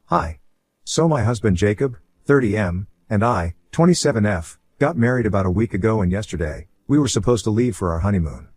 Hi. So my husband Jacob, 30M, and I, 27F, got married about a week ago, and yesterday, we were supposed to leave for our honeymoon.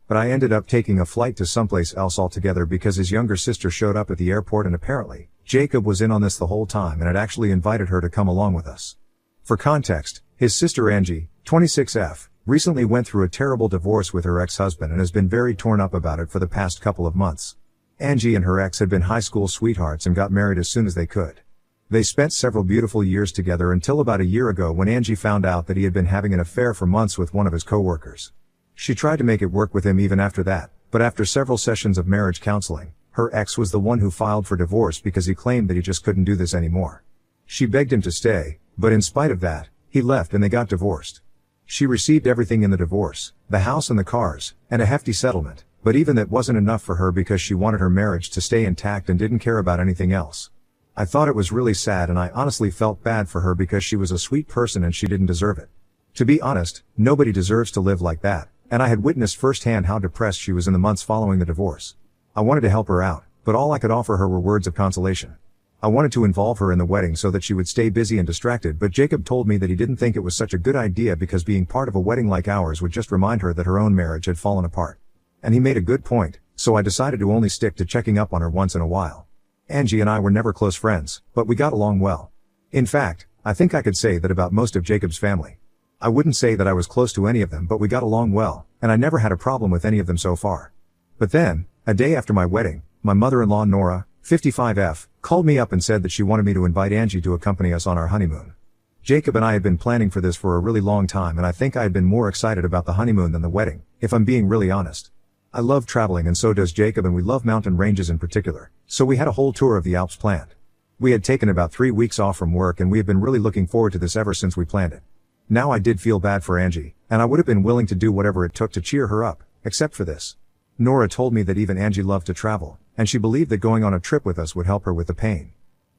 But I ended up taking a flight to someplace else altogether because his younger sister showed up at the airport, and apparently, Jacob was in on this the whole time and had actually invited her to come along with us. For context, his sister Angie, 26F, recently went through a terrible divorce with her ex-husband and has been very torn up about it for the past couple of months. Angie and her ex had been high school sweethearts and got married as soon as they could. They spent several beautiful years together until about a year ago when Angie found out that he had been having an affair for months with one of his co-workers. She tried to make it work with him even after that, but after several sessions of marriage counseling, her ex was the one who filed for divorce because he claimed that he just couldn't do this anymore. She begged him to stay, but in spite of that, he left and they got divorced. She received everything in the divorce, the house and the cars, and a hefty settlement, but even that wasn't enough for her because she wanted her marriage to stay intact and didn't care about anything else. I thought it was really sad, and I honestly felt bad for her because she was a sweet person and she didn't deserve it. To be honest, nobody deserves to live like that, and I had witnessed firsthand how depressed she was in the months following the divorce. I wanted to help her out, but all I could offer her were words of consolation. I wanted to involve her in the wedding so that she would stay busy and distracted, but Jacob told me that he didn't think it was such a good idea because being part of a wedding like ours would just remind her that her own marriage had fallen apart. And he made a good point, so I decided to only stick to checking up on her once in a while. Angie and I were never close friends, but we got along well. In fact, I think I could say that about most of Jacob's family. I wouldn't say that I was close to any of them, but we got along well, and I never had a problem with any of them so far. But then, a day after my wedding, my mother-in-law Nora, 55F, called me up and said that she wanted me to invite Angie to accompany us on our honeymoon. Jacob and I had been planning for this for a really long time, and I think I had been more excited about the honeymoon than the wedding, if I'm being really honest. I love traveling, and so does Jacob, and we love mountain ranges in particular, so we had a whole tour of the Alps planned. We had taken about 3 weeks off from work, and we have been really looking forward to this ever since we planned it. Now I did feel bad for Angie, and I would have been willing to do whatever it took to cheer her up, except for this. Nora told me that even Angie loved to travel, and she believed that going on a trip with us would help her with the pain.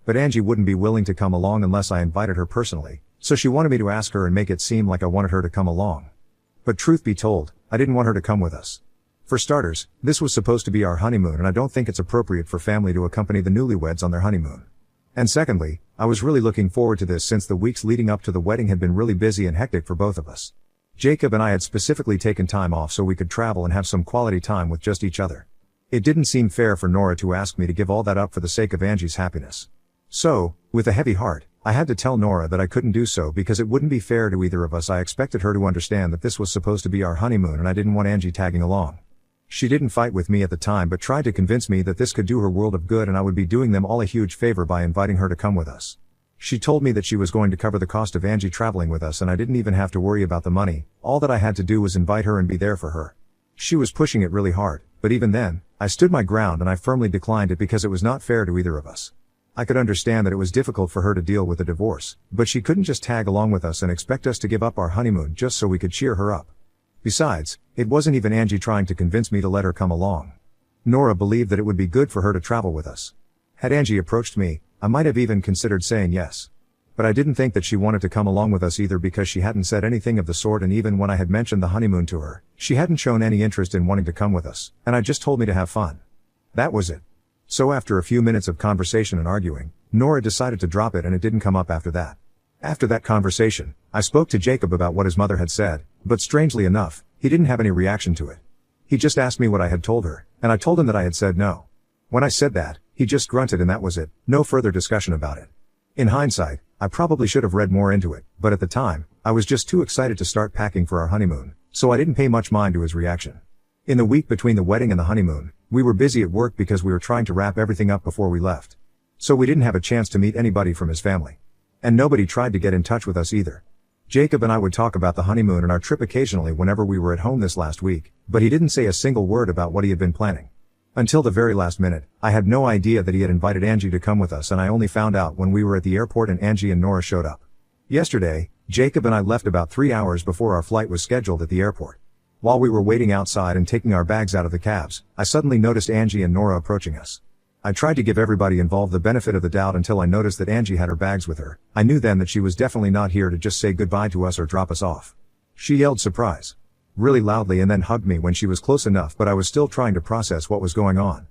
But Angie wouldn't be willing to come along unless I invited her personally, so she wanted me to ask her and make it seem like I wanted her to come along. But truth be told, I didn't want her to come with us. For starters, this was supposed to be our honeymoon, and I don't think it's appropriate for family to accompany the newlyweds on their honeymoon. And secondly, I was really looking forward to this since the weeks leading up to the wedding had been really busy and hectic for both of us. Jacob and I had specifically taken time off so we could travel and have some quality time with just each other. It didn't seem fair for Nora to ask me to give all that up for the sake of Angie's happiness. So, with a heavy heart, I had to tell Nora that I couldn't do so because it wouldn't be fair to either of us. I expected her to understand that this was supposed to be our honeymoon and I didn't want Angie tagging along. She didn't fight with me at the time, but tried to convince me that this could do her world of good and I would be doing them all a huge favor by inviting her to come with us. She told me that she was going to cover the cost of Angie traveling with us and I didn't even have to worry about the money. All that I had to do was invite her and be there for her. She was pushing it really hard, but even then, I stood my ground and I firmly declined it because it was not fair to either of us. I could understand that it was difficult for her to deal with the divorce, but she couldn't just tag along with us and expect us to give up our honeymoon just so we could cheer her up. Besides, it wasn't even Angie trying to convince me to let her come along. Nora believed that it would be good for her to travel with us. Had Angie approached me, I might have even considered saying yes. But I didn't think that she wanted to come along with us either because she hadn't said anything of the sort, and even when I had mentioned the honeymoon to her, she hadn't shown any interest in wanting to come with us, and I just told me to have fun. That was it. So after a few minutes of conversation and arguing, Nora decided to drop it and it didn't come up after that. After that conversation, I spoke to Jacob about what his mother had said, but strangely enough, he didn't have any reaction to it. He just asked me what I had told her, and I told him that I had said no. When I said that, he just grunted and that was it, no further discussion about it. In hindsight, I probably should have read more into it, but at the time, I was just too excited to start packing for our honeymoon, so I didn't pay much mind to his reaction. In the week between the wedding and the honeymoon, we were busy at work because we were trying to wrap everything up before we left. So we didn't have a chance to meet anybody from his family. And nobody tried to get in touch with us either. Jacob and I would talk about the honeymoon and our trip occasionally whenever we were at home this last week, but he didn't say a single word about what he had been planning. Until the very last minute, I had no idea that he had invited Angie to come with us, and I only found out when we were at the airport and Angie and Nora showed up. Yesterday, Jacob and I left about 3 hours before our flight was scheduled at the airport. While we were waiting outside and taking our bags out of the cabs, I suddenly noticed Angie and Nora approaching us. I tried to give everybody involved the benefit of the doubt until I noticed that Angie had her bags with her. I knew then that she was definitely not here to just say goodbye to us or drop us off. She yelled surprise really loudly and then hugged me when she was close enough, but I was still trying to process what was going on.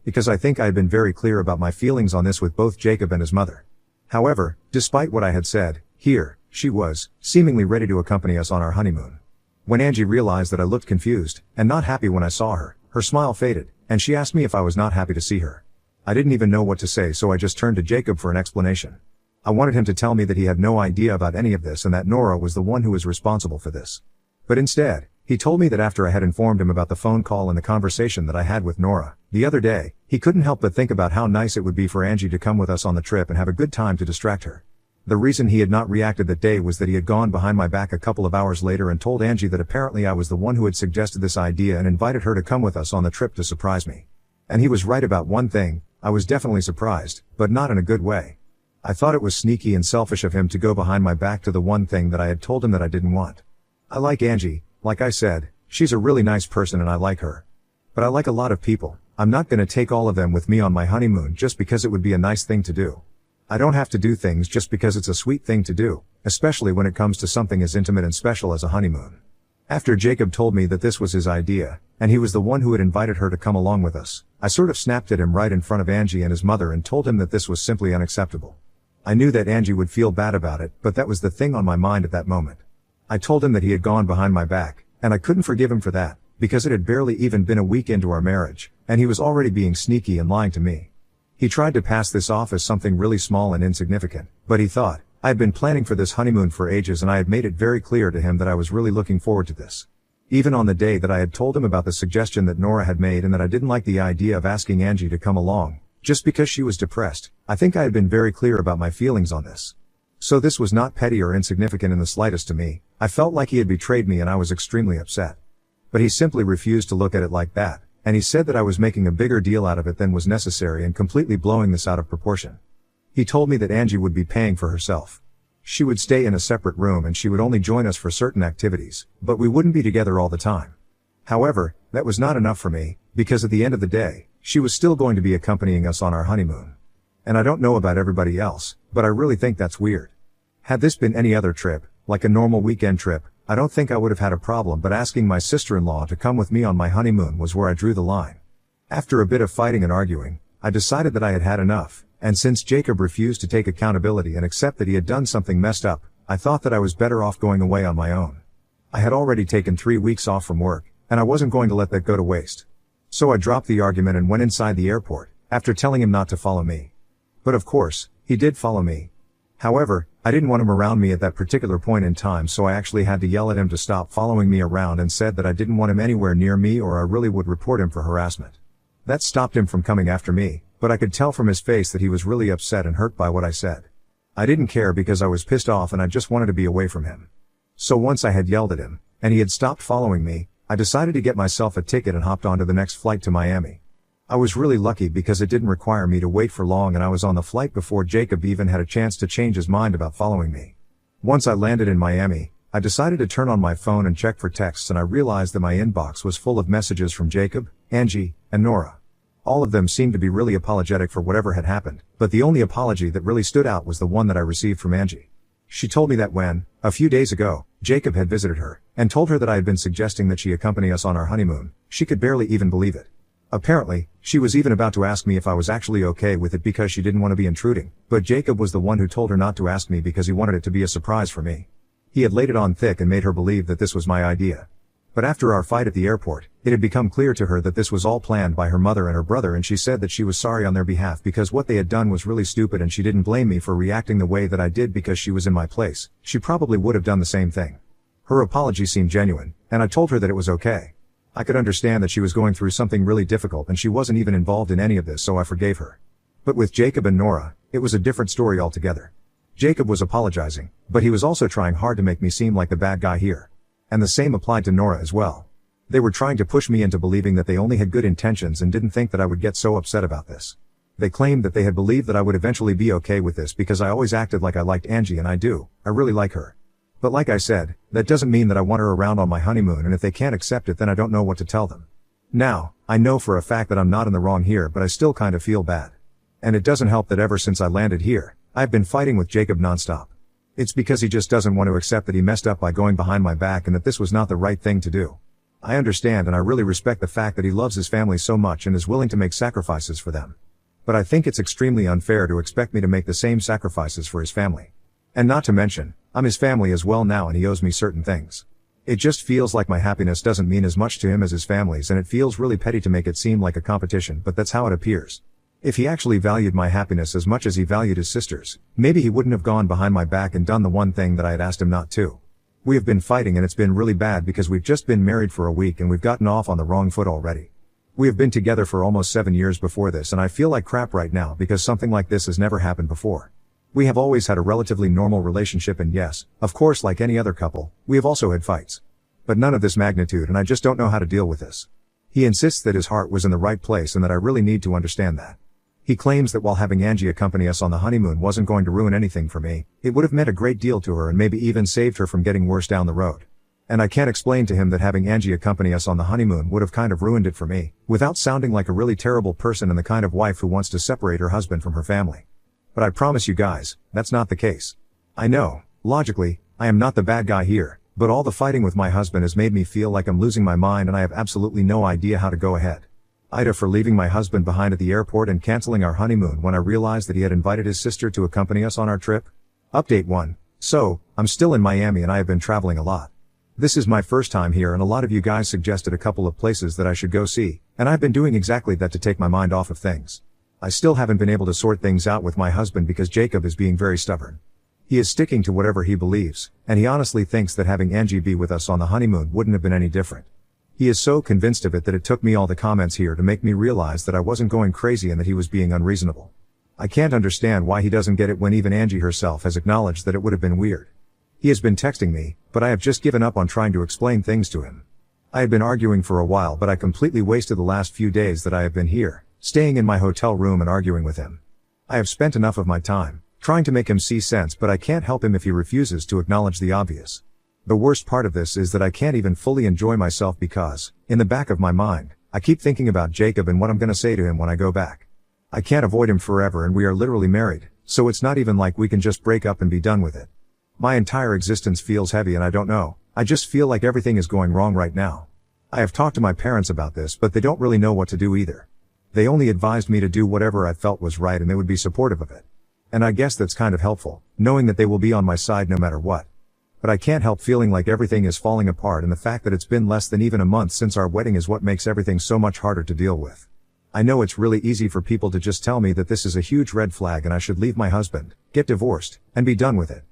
because I think I had been very clear about my feelings on this with both Jacob and his mother. However, despite what I had said, she was, seemingly ready to accompany us on our honeymoon. When Angie realized that I looked confused, and not happy when I saw her, her smile faded, and she asked me if I was not happy to see her. I didn't even know what to say, so I just turned to Jacob for an explanation. I wanted him to tell me that he had no idea about any of this and that Nora was the one who was responsible for this. But instead, he told me that after I had informed him about the phone call and the conversation that I had with Nora the other day, he couldn't help but think about how nice it would be for Angie to come with us on the trip and have a good time to distract her. The reason he had not reacted that day was that he had gone behind my back a couple of hours later and told Angie that apparently I was the one who had suggested this idea and invited her to come with us on the trip to surprise me. And he was right about one thing: I was definitely surprised, but not in a good way. I thought it was sneaky and selfish of him to go behind my back to the one thing that I had told him that I didn't want. I like Angie, like I said, she's a really nice person and I like her. But I like a lot of people. I'm not gonna take all of them with me on my honeymoon just because it would be a nice thing to do. I don't have to do things just because it's a sweet thing to do, especially when it comes to something as intimate and special as a honeymoon. After Jacob told me that this was his idea, and he was the one who had invited her to come along with us, I sort of snapped at him right in front of Angie and his mother and told him that this was simply unacceptable. I knew that Angie would feel bad about it, but that was the thing on my mind at that moment. I told him that he had gone behind my back, and I couldn't forgive him for that, because it had barely even been a week into our marriage, and he was already being sneaky and lying to me. He tried to pass this off as something really small and insignificant, but he thought, I had been planning for this honeymoon for ages and I had made it very clear to him that I was really looking forward to this. Even on the day that I had told him about the suggestion that Nora had made and that I didn't like the idea of asking Angie to come along, just because she was depressed, I think I had been very clear about my feelings on this. So this was not petty or insignificant in the slightest to me. I felt like he had betrayed me and I was extremely upset. But he simply refused to look at it like that, and he said that I was making a bigger deal out of it than was necessary and completely blowing this out of proportion. He told me that Angie would be paying for herself. She would stay in a separate room and she would only join us for certain activities, but we wouldn't be together all the time. However, that was not enough for me, because at the end of the day, she was still going to be accompanying us on our honeymoon. And I don't know about everybody else, but I really think that's weird. Had this been any other trip, like a normal weekend trip, I don't think I would have had a problem, but asking my sister-in-law to come with me on my honeymoon was where I drew the line. After a bit of fighting and arguing, I decided that I had had enough, and since Jacob refused to take accountability and accept that he had done something messed up, I thought that I was better off going away on my own. I had already taken 3 weeks off from work, and I wasn't going to let that go to waste. So I dropped the argument and went inside the airport, after telling him not to follow me. But of course, he did follow me. However, I didn't want him around me at that particular point in time, so I actually had to yell at him to stop following me around and said that I didn't want him anywhere near me or I really would report him for harassment. That stopped him from coming after me, but I could tell from his face that he was really upset and hurt by what I said. I didn't care because I was pissed off and I just wanted to be away from him. So once I had yelled at him, and he had stopped following me, I decided to get myself a ticket and hopped onto the next flight to Miami. I was really lucky because it didn't require me to wait for long and I was on the flight before Jacob even had a chance to change his mind about following me. Once I landed in Miami, I decided to turn on my phone and check for texts and I realized that my inbox was full of messages from Jacob, Angie, and Nora. All of them seemed to be really apologetic for whatever had happened, but the only apology that really stood out was the one that I received from Angie. She told me that when, a few days ago, Jacob had visited her, and told her that I had been suggesting that she accompany us on our honeymoon, she could barely even believe it. Apparently, she was even about to ask me if I was actually okay with it because she didn't want to be intruding, but Jacob was the one who told her not to ask me because he wanted it to be a surprise for me. He had laid it on thick and made her believe that this was my idea. But after our fight at the airport, it had become clear to her that this was all planned by her mother and her brother, and she said that she was sorry on their behalf because what they had done was really stupid and she didn't blame me for reacting the way that I did because she was in my place. She probably would have done the same thing. Her apology seemed genuine, and I told her that it was okay. I could understand that she was going through something really difficult and she wasn't even involved in any of this, so I forgave her. But with Jacob and Nora, it was a different story altogether. Jacob was apologizing, but he was also trying hard to make me seem like the bad guy here. And the same applied to Nora as well. They were trying to push me into believing that they only had good intentions and didn't think that I would get so upset about this. They claimed that they had believed that I would eventually be okay with this because I always acted like I liked Angie, and I do. I really like her. But like I said, that doesn't mean that I want her around on my honeymoon, and if they can't accept it then I don't know what to tell them. Now, I know for a fact that I'm not in the wrong here, but I still kind of feel bad. And it doesn't help that ever since I landed here, I've been fighting with Jacob nonstop. It's because he just doesn't want to accept that he messed up by going behind my back and that this was not the right thing to do. I understand and I really respect the fact that he loves his family so much and is willing to make sacrifices for them. But I think it's extremely unfair to expect me to make the same sacrifices for his family. And not to mention, I'm his family as well now and he owes me certain things. It just feels like my happiness doesn't mean as much to him as his family's, and it feels really petty to make it seem like a competition, but that's how it appears. If he actually valued my happiness as much as he valued his sister's, maybe he wouldn't have gone behind my back and done the one thing that I had asked him not to. We have been fighting and it's been really bad because we've just been married for a week and we've gotten off on the wrong foot already. We have been together for almost 7 years before this and I feel like crap right now because something like this has never happened before. We have always had a relatively normal relationship and yes, of course like any other couple, we have also had fights. But none of this magnitude and I just don't know how to deal with this. He insists that his heart was in the right place and that I really need to understand that. He claims that while having Angie accompany us on the honeymoon wasn't going to ruin anything for me, it would have meant a great deal to her and maybe even saved her from getting worse down the road. And I can't explain to him that having Angie accompany us on the honeymoon would have kind of ruined it for me, without sounding like a really terrible person and the kind of wife who wants to separate her husband from her family. But I promise you guys, that's not the case. I know, logically, I am not the bad guy here, but all the fighting with my husband has made me feel like I'm losing my mind and I have absolutely no idea how to go ahead. Ida for leaving my husband behind at the airport and canceling our honeymoon when I realized that he had invited his sister to accompany us on our trip. Update 1. So, I'm still in Miami and I have been traveling a lot. This is my first time here and a lot of you guys suggested a couple of places that I should go see, and I've been doing exactly that to take my mind off of things. I still haven't been able to sort things out with my husband because Jacob is being very stubborn. He is sticking to whatever he believes, and he honestly thinks that having Angie be with us on the honeymoon wouldn't have been any different. He is so convinced of it that it took me all the comments here to make me realize that I wasn't going crazy and that he was being unreasonable. I can't understand why he doesn't get it when even Angie herself has acknowledged that it would have been weird. He has been texting me, but I have just given up on trying to explain things to him. I had been arguing for a while but I completely wasted the last few days that I have been here, staying in my hotel room and arguing with him. I have spent enough of my time trying to make him see sense but I can't help him if he refuses to acknowledge the obvious. The worst part of this is that I can't even fully enjoy myself because, in the back of my mind, I keep thinking about Jacob and what I'm gonna say to him when I go back. I can't avoid him forever and we are literally married, so it's not even like we can just break up and be done with it. My entire existence feels heavy and I don't know, I just feel like everything is going wrong right now. I have talked to my parents about this but they don't really know what to do either. They only advised me to do whatever I felt was right and they would be supportive of it. And I guess that's kind of helpful, knowing that they will be on my side no matter what. But I can't help feeling like everything is falling apart and the fact that it's been less than even a month since our wedding is what makes everything so much harder to deal with. I know it's really easy for people to just tell me that this is a huge red flag and I should leave my husband, get divorced, and be done with it.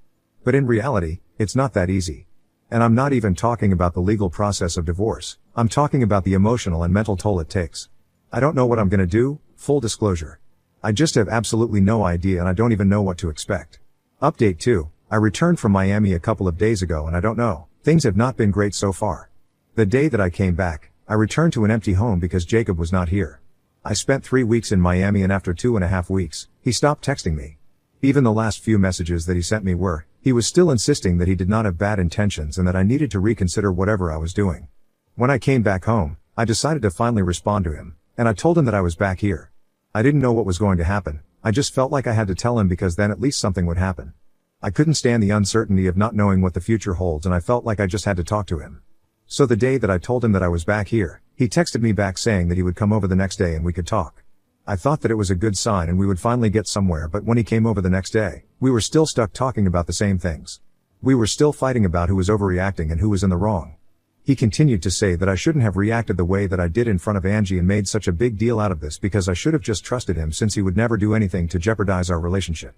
But in reality, it's not that easy. And I'm not even talking about the legal process of divorce, I'm talking about the emotional and mental toll it takes. I don't know what I'm gonna do, full disclosure. I just have absolutely no idea and I don't even know what to expect. Update 2. I returned from Miami a couple of days ago and I don't know, things have not been great so far. The day that I came back, I returned to an empty home because Jacob was not here. I spent 3 weeks in Miami and after 2.5 weeks, he stopped texting me. Even the last few messages that he sent me he was still insisting that he did not have bad intentions and that I needed to reconsider whatever I was doing. When I came back home, I decided to finally respond to him, and I told him that I was back here. I didn't know what was going to happen, I just felt like I had to tell him because then at least something would happen. I couldn't stand the uncertainty of not knowing what the future holds and I felt like I just had to talk to him. So the day that I told him that I was back here, he texted me back saying that he would come over the next day and we could talk. I thought that it was a good sign and we would finally get somewhere, but when he came over the next day, we were still stuck talking about the same things. We were still fighting about who was overreacting and who was in the wrong. He continued to say that I shouldn't have reacted the way that I did in front of Angie and made such a big deal out of this because I should have just trusted him since he would never do anything to jeopardize our relationship.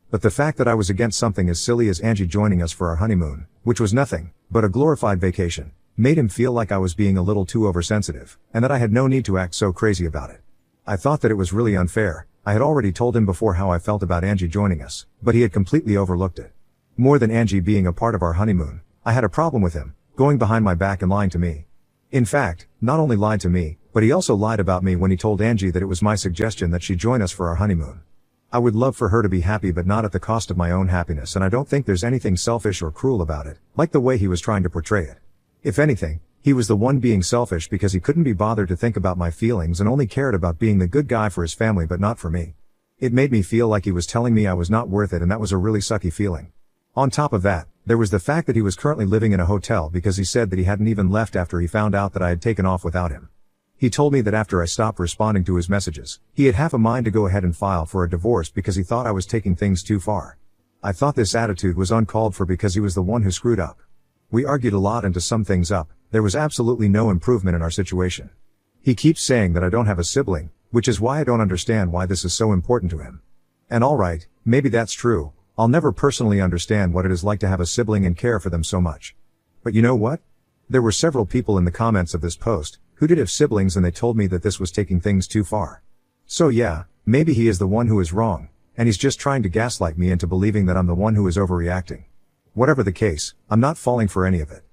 But the fact that I was against something as silly as Angie joining us for our honeymoon, which was nothing but a glorified vacation, made him feel like I was being a little too oversensitive, and that I had no need to act so crazy about it. I thought that it was really unfair. I had already told him before how I felt about Angie joining us, but he had completely overlooked it. More than Angie being a part of our honeymoon, I had a problem with him, going behind my back and lying to me. In fact, not only lied to me, but he also lied about me when he told Angie that it was my suggestion that she join us for our honeymoon. I would love for her to be happy but not at the cost of my own happiness, and I don't think there's anything selfish or cruel about it, like the way he was trying to portray it. If anything, he was the one being selfish because he couldn't be bothered to think about my feelings and only cared about being the good guy for his family but not for me. It made me feel like he was telling me I was not worth it, and that was a really sucky feeling. On top of that, There was the fact that he was currently living in a hotel because he said that he hadn't even left after he found out that I had taken off without him. He told me that after I stopped responding to his messages, he had half a mind to go ahead and file for a divorce because he thought I was taking things too far. I thought this attitude was uncalled for because he was the one who screwed up. We argued a lot, and to sum things up, there was absolutely no improvement in our situation. He keeps saying that I don't have a sibling, which is why I don't understand why this is so important to him. And alright, maybe that's true. I'll never personally understand what it is like to have a sibling and care for them so much. But you know what? There were several people in the comments of this post who did have siblings, and they told me that this was taking things too far. So yeah, maybe he is the one who is wrong, and he's just trying to gaslight me into believing that I'm the one who is overreacting. Whatever the case, I'm not falling for any of it.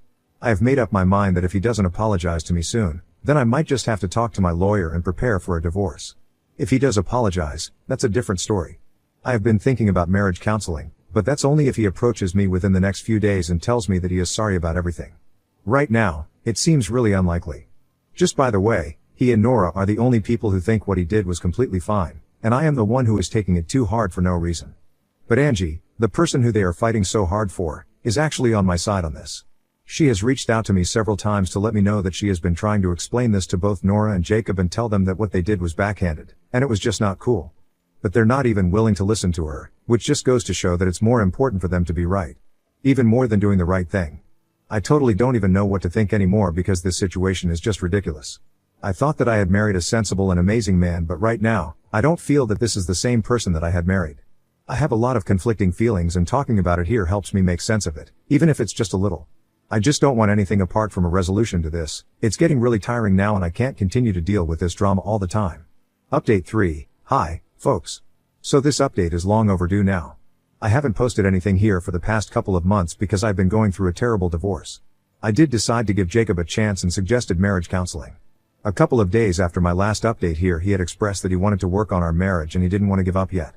I have made up my mind that if he doesn't apologize to me soon, then I might just have to talk to my lawyer and prepare for a divorce. If he does apologize, that's a different story. I have been thinking about marriage counseling, but that's only if he approaches me within the next few days and tells me that he is sorry about everything. Right now, it seems really unlikely. Just by the way, he and Nora are the only people who think what he did was completely fine, and I am the one who is taking it too hard for no reason. But Angie, the person who they are fighting so hard for, is actually on my side on this. She has reached out to me several times to let me know that she has been trying to explain this to both Nora and Jacob and tell them that what they did was backhanded, and it was just not cool. But they're not even willing to listen to her, which just goes to show that it's more important for them to be right. Even more than doing the right thing. I totally don't even know what to think anymore because this situation is just ridiculous. I thought that I had married a sensible and amazing man, but right now, I don't feel that this is the same person that I had married. I have a lot of conflicting feelings, and talking about it here helps me make sense of it, even if it's just a little. I just don't want anything apart from a resolution to this. It's getting really tiring now, and I can't continue to deal with this drama all the time. Update 3. Hi, folks. So this update is long overdue now. I haven't posted anything here for the past couple of months because I've been going through a terrible divorce. I did decide to give Jacob a chance and suggested marriage counseling. A couple of days after my last update here, he had expressed that he wanted to work on our marriage and he didn't want to give up yet.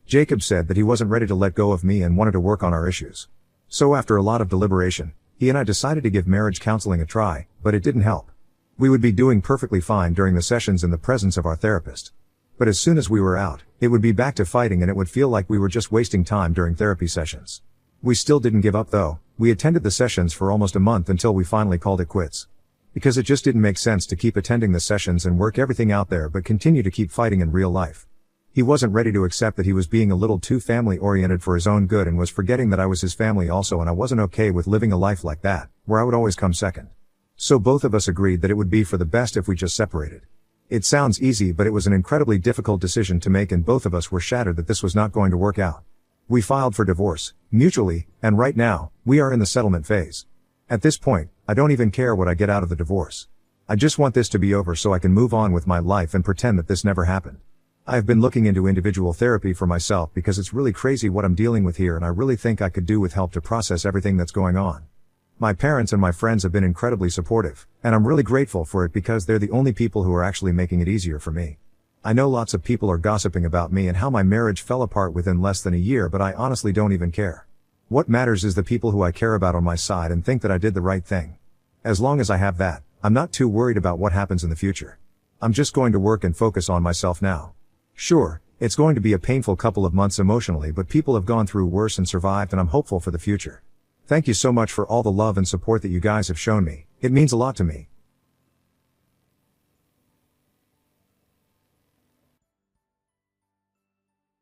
Jacob said that he wasn't ready to let go of me and wanted to work on our issues. So after a lot of deliberation, he and I decided to give marriage counseling a try, but it didn't help. We would be doing perfectly fine during the sessions in the presence of our therapist. But as soon as we were out, it would be back to fighting, and it would feel like we were just wasting time during therapy sessions. We still didn't give up though. We attended the sessions for almost a month until we finally called it quits. Because it just didn't make sense to keep attending the sessions and work everything out there but continue to keep fighting in real life. He wasn't ready to accept that he was being a little too family oriented for his own good and was forgetting that I was his family also, and I wasn't okay with living a life like that, where I would always come second. So both of us agreed that it would be for the best if we just separated. It sounds easy, but it was an incredibly difficult decision to make, and both of us were shattered that this was not going to work out. We filed for divorce, mutually, and right now, we are in the settlement phase. At this point, I don't even care what I get out of the divorce. I just want this to be over so I can move on with my life and pretend that this never happened. I have been looking into individual therapy for myself because it's really crazy what I'm dealing with here, and I really think I could do with help to process everything that's going on. My parents and my friends have been incredibly supportive, and I'm really grateful for it because they're the only people who are actually making it easier for me. I know lots of people are gossiping about me and how my marriage fell apart within less than a year, but I honestly don't even care. What matters is the people who I care about on my side and think that I did the right thing. As long as I have that, I'm not too worried about what happens in the future. I'm just going to work and focus on myself now. Sure, it's going to be a painful couple of months emotionally, but people have gone through worse and survived, and I'm hopeful for the future. Thank you so much for all the love and support that you guys have shown me. It means a lot to me.